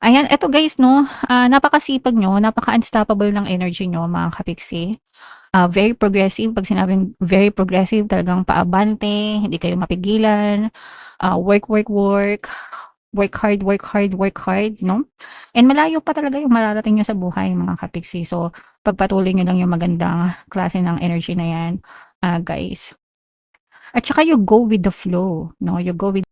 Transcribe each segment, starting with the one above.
Ayan, eto guys 'no, napakasipag niyo, napaka-unstoppable ng energy niyo mga kapiksi. Very progressive, 'pag sinabing very progressive talagang paabante, hindi kayo mapigilan, work, work, work, work hard, work hard, work hard 'no? And malayo pa talaga yung mararating niyo sa buhay mga kapiksi. So, pagpatuloy niyo lang yung magandang klase ng energy na 'yan, guys. At saka you go with the flow 'no, you go with.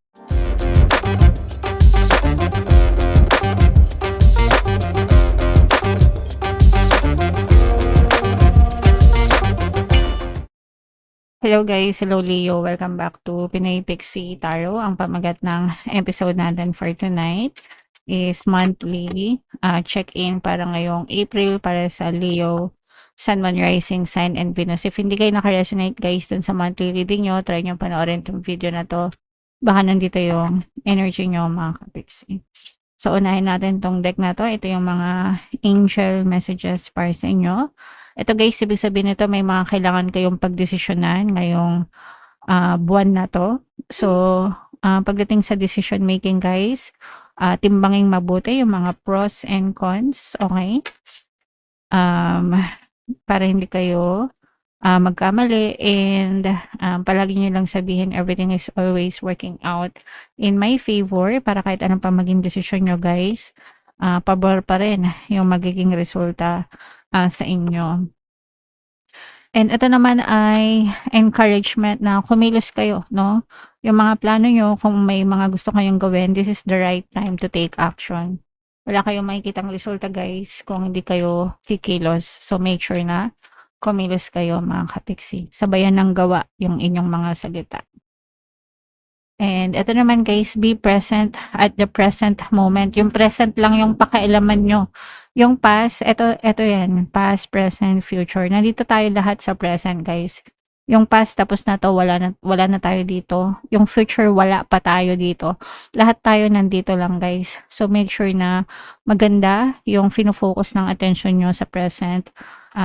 Hello guys, hello Leo, welcome back to Pinoy Pixie Tarot. Ang pamagat ng episode natin for tonight is monthly check-in para ngayong April para sa Leo, Sun, Moon, Rising, Sign, and Venus. If hindi kayo naka-resonate guys dun sa monthly reading nyo, try nyo panoorin itong video na to. Baka nandito yung energy nyo mga kapixie. So unahin natin tong deck na to. Ito yung mga angel messages para sa inyo. Ito guys, ibig sabihin nito may mga kailangan kayong pagdesisyonan ngayong buwan na 'to. So, pagdating sa decision making guys, timbanging mabuti yung mga pros and cons, okay? Um, para hindi kayo magkamali and palagi niyo lang sabihin everything is always working out in my favor para kahit anong pa maging desisyon niyo guys, pabor pa rin yung magiging resulta sa inyo. And ito naman ay encouragement na kumilos kayo 'no. Yung mga plano niyo kung may mga gusto kayong gawin, this is the right time to take action. Wala kayong makikitang resulta guys kung hindi kayo kikilos. So make sure na kumilos kayo mga kapiksi. Sabayan ng gawa yung inyong mga salita. And ito naman guys, be present at the present moment. Yung present lang yung pakialaman nyo. Yung past, ito yan, past, present, future. Nandito tayo lahat sa present guys. Yung past tapos na to, wala na tayo dito. Yung future, wala pa tayo dito. Lahat tayo nandito lang guys. So make sure na maganda yung fino-focus ng attention nyo sa present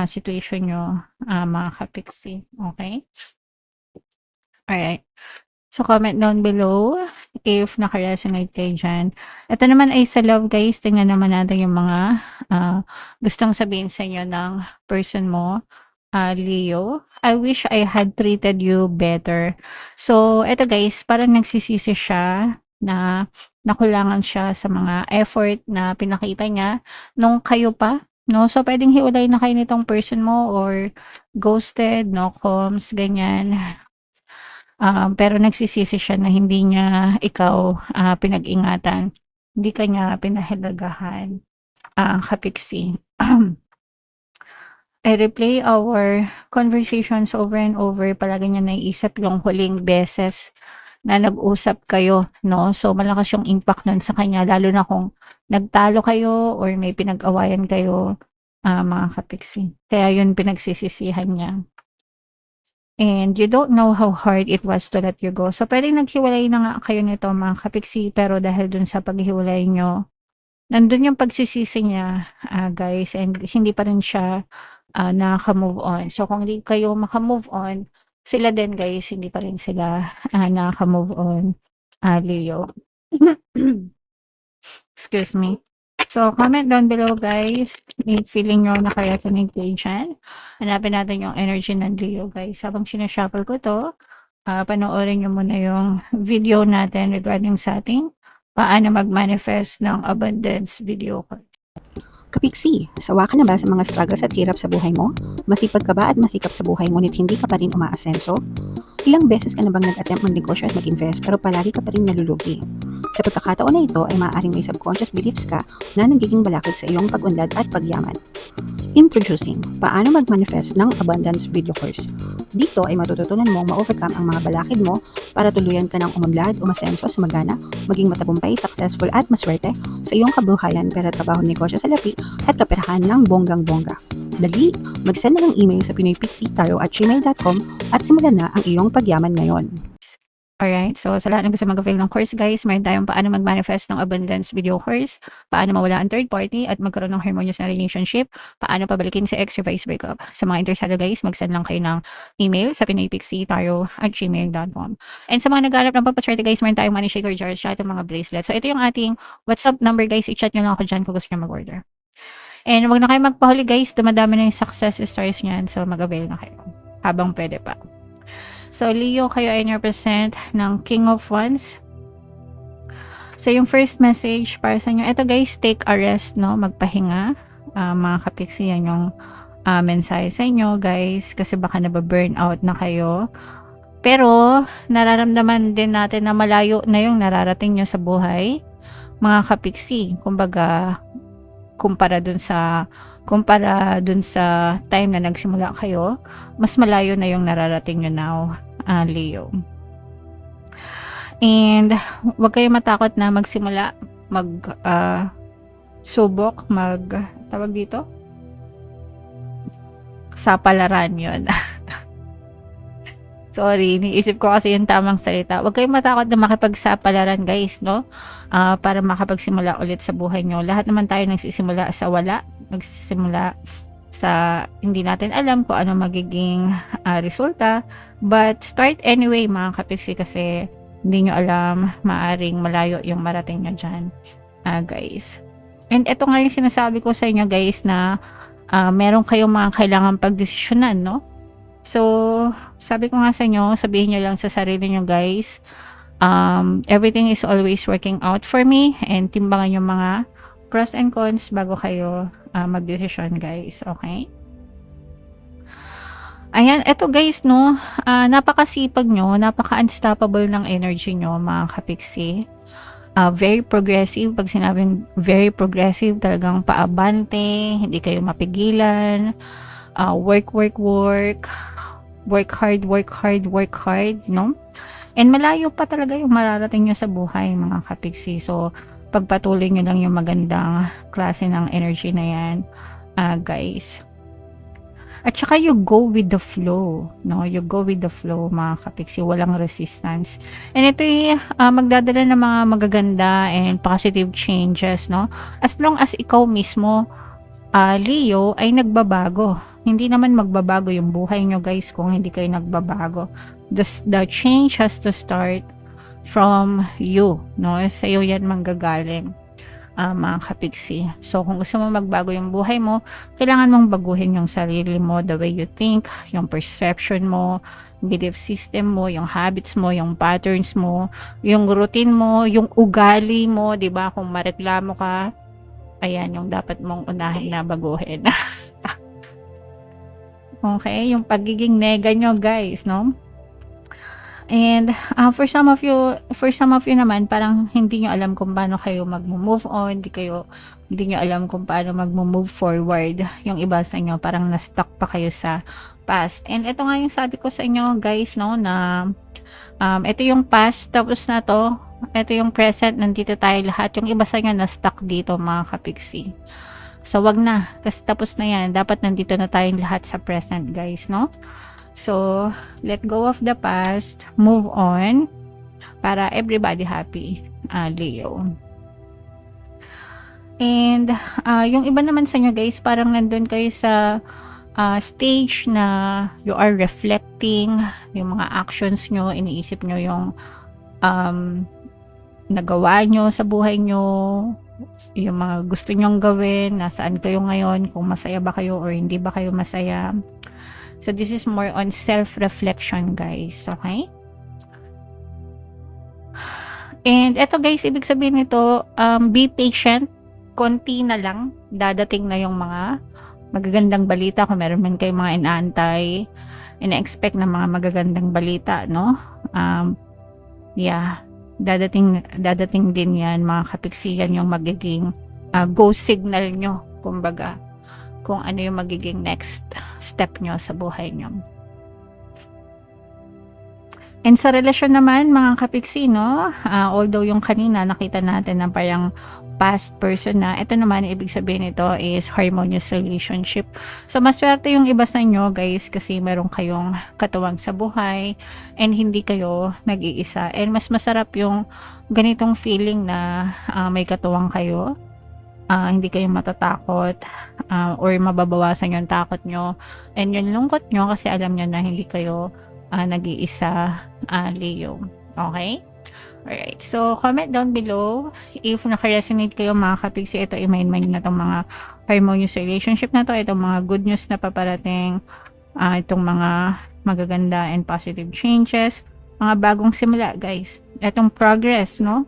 situation nyo, mga kapiksi. Okay? Alright. So, comment down below if naka-resonate kayo dyan. Ito naman ay sa love guys. Tingnan naman natin yung mga gustong sabihin sa inyo ng person mo, Leo. I wish I had treated you better. So, ito guys, parang nagsisisi siya na nakulangan siya sa mga effort na pinakita niya nung kayo pa. No? So, pwedeng hiwalay na kayo nitong person mo or ghosted, no comms, ganyan. Pero nagsisisi siya na hindi niya ikaw pinag-ingatan. Hindi ka niya pinahalagahan, kapiksi. I replay our conversations over and over. Palagi niya naiisip yung huling beses na nag-usap kayo, no? So, malakas yung impact nun sa kanya, lalo na kung nagtalo kayo or may pinag-awayan kayo, mga kapiksi. Kaya yun pinagsisisihan niya. And you don't know how hard it was to let you go. So, pwedeng naghiwalay na nga kayo nito mga kapiksi, pero dahil dun sa paghiwalay nyo, nandun yung pagsisisi niya, guys, and hindi pa rin siya nakaka-move on. So, kung hindi kayo maka-move on, sila din guys, hindi pa rin sila nakaka-move on, Leo. Excuse me. So, comment down below guys if feeling nyo naka-resonate kayo dyan. Hanapin natin yung energy ng Leo guys. Habang sinashuffle ko to, panoorin nyo muna yung video natin regarding sa ating paano mag-manifest ng abundance video card. Kapiksi, sawa ka na ba sa mga struggles at hirap sa buhay mo? Masipag ka ba at masikap sa buhay ngunit hindi ka pa rin umaasenso? Ilang beses ka na bang nag-attempt mag-negosyo at mag-invest pero palagi ka pa rin nalulugi? Sa pagkakataon na ito ay maaaring may subconscious beliefs ka na nagiging balakid sa iyong pag-unlad at pagyaman. Introducing, paano mag-manifest ng abundance video course. Dito ay matututunan mong ma-overcome ang mga balakid mo para tuluyan ka ng umunlad, umasenso, sumagana, maging matagumpay, successful at maswerte sa iyong kabuhayan, pera, trabaho, negosyo sa lapi at kaperahan ng bonggang-bongga. Dali, mag-send na ng email sa pinoypixie@gmail.com at simulan na ang iyong pagyaman ngayon. Alright, so sa lahat ng gusto mag-avail ng course guys, meron tayong paano mag-manifest ng abundance video course, paano mawala ang third party at magkaroon ng harmonious na relationship, paano pabalikin si ex or vice breakup. Sa mga interesado guys, mag-send lang kayo ng email sa pinaypixie@gmail.com. And sa mga naghanap ng pampaswerte guys, meron tayong money shaker jars, at mga bracelet. So ito yung ating WhatsApp number guys, i-chat nyo lang ako dyan kung gusto nyo mag-order. And wag na kayo magpahuli guys, dumadami na yung success stories niyan, so mag-avail na kayo habang pwede pa. So, Leo, kayo ay represent ng King of Wands. So, yung first message para sa inyo, ito guys, take a rest, no? Magpahinga. Mga kapiksi, yan yung mensahe sa inyo, guys. Kasi baka nababurn out na kayo. Pero, nararamdaman din natin na malayo na yung nararating nyo sa buhay. Mga kapiksi, kumbaga, kumpara dun sa time na nagsimula kayo, mas malayo na yung nararating nyo now, Leo. And wag kayo matakot na magsimula, subok, tawag dito? Sapalaran yun. Sorry, iniisip ko kasi yung tamang salita. Huwag kayong matakot na makipagsapalaran guys, no? Para makapagsimula ulit sa buhay nyo. Lahat naman tayo nagsisimula sa wala. Nagsisimula sa hindi natin alam kung ano magiging resulta. But start anyway mga kapiksi kasi hindi nyo alam, maaring malayo yung marating nyo dyan, guys. And ito nga yung sinasabi ko sa inyo guys na meron kayong mga kailangan pagdesisyonan, no? So, sabi ko nga sa inyo, sabihin nyo lang sa sarili nyo guys, everything is always working out for me, and timbangan yung mga pros and cons bago kayo mag-decision guys, okay? Ayan, eto guys, no, napakasipag nyo, napaka-unstoppable ng energy nyo mga kapiksi. Very progressive, pag sinabing very progressive, talagang paabante, hindi kayo mapigilan, work hard, no? And malayo pa talaga yung mararating nyo sa buhay mga kapiksi. So, pagpatuloy nyo lang yung magandang klase ng energy na yan, guys. At saka you go with the flow, no? You go with the flow mga kapiksi, walang resistance. And ito magdadala ng mga magaganda and positive changes, no? As long as ikaw mismo, Leo, ay nagbabago. Hindi naman magbabago yung buhay nyo guys kung hindi kayo nagbabago. The change has to start from you, no? Sa iyo yan manggagaling, mga kapiksi. So kung gusto mo magbago yung buhay mo, kailangan mong baguhin yung sarili mo, the way you think, yung perception mo, belief system mo, yung habits mo, yung patterns mo, yung routine mo, yung ugali mo, 'di ba? Kung mareklamo ka, ayan yung dapat mong unahin na baguhin. Okay, yung pagiging nega nyo guys, no? And for some of you naman, parang hindi nyo alam kung paano kayo mag-move on, hindi nyo alam kung paano mag-move forward. Yung iba sa inyo, parang na-stuck pa kayo sa past. And ito nga yung sabi ko sa inyo guys, no, na ito yung past, tapos na to, ito yung present, nandito tayo lahat. Yung iba sa inyo na-stuck dito mga kapiksi. So, wag na. Kasi tapos na yan. Dapat nandito na tayong lahat sa present, guys, no? So, let go of the past. Move on. Para everybody happy, Leo. And, yung iba naman sa inyo, guys, parang nandun kayo sa stage na you are reflecting yung mga actions nyo. Iniisip nyo yung nagawa nyo sa buhay nyo, yung mga gusto nyong gawin, nasaan kayo ngayon, kung masaya ba kayo or hindi ba kayo masaya. So this is more on self-reflection guys, okay? And eto guys, ibig sabihin nito, be patient, konti na lang, dadating na yung mga magagandang balita. Kung meron man kayong mga inaantay, ina-expect na mga magagandang balita, no? Yeah, dadating din yan mga kapiksiyan, yung magiging go signal nyo, kumbaga, kung ano yung magiging next step nyo sa buhay nyo. And sa relasyon naman mga kapiksi 'no, although yung kanina nakita natin na parang past person na, ito naman ibig sabihin nito is harmonious relationship. So maswerte yung iba sa inyo guys kasi meron kayong katuwang sa buhay and hindi kayo nag-iisa. And mas masarap yung ganitong feeling na, may katuwang kayo, hindi kayo matatakot, or mababawasan yung takot nyo and yung lungkot nyo kasi alam nyo na hindi kayo nag-iisa, Leo. Okay? Alright. So, comment down below if naka-resonate kayo mga kapiksi. Ito, i-mind na itong mga harmonious relationship na to. Itong mga good news na paparating. Itong mga magaganda and positive changes. Mga bagong simula, guys. Itong progress, no?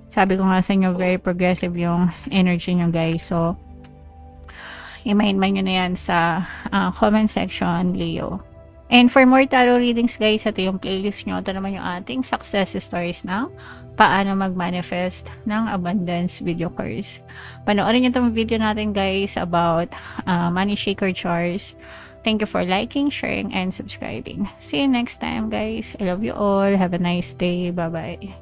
Sabi ko nga sa inyo, very progressive yung energy nyo, guys. So, i-mind nyo na yan sa comment section, Leo. And for more tarot readings guys, ito yung playlist nyo. Ito naman yung ating success stories ng paano mag-manifest ng abundance video course. Panoorin nyo itong video natin guys about money shaker charts. Thank you for liking, sharing, and subscribing. See you next time guys. I love you all. Have a nice day. Bye-bye.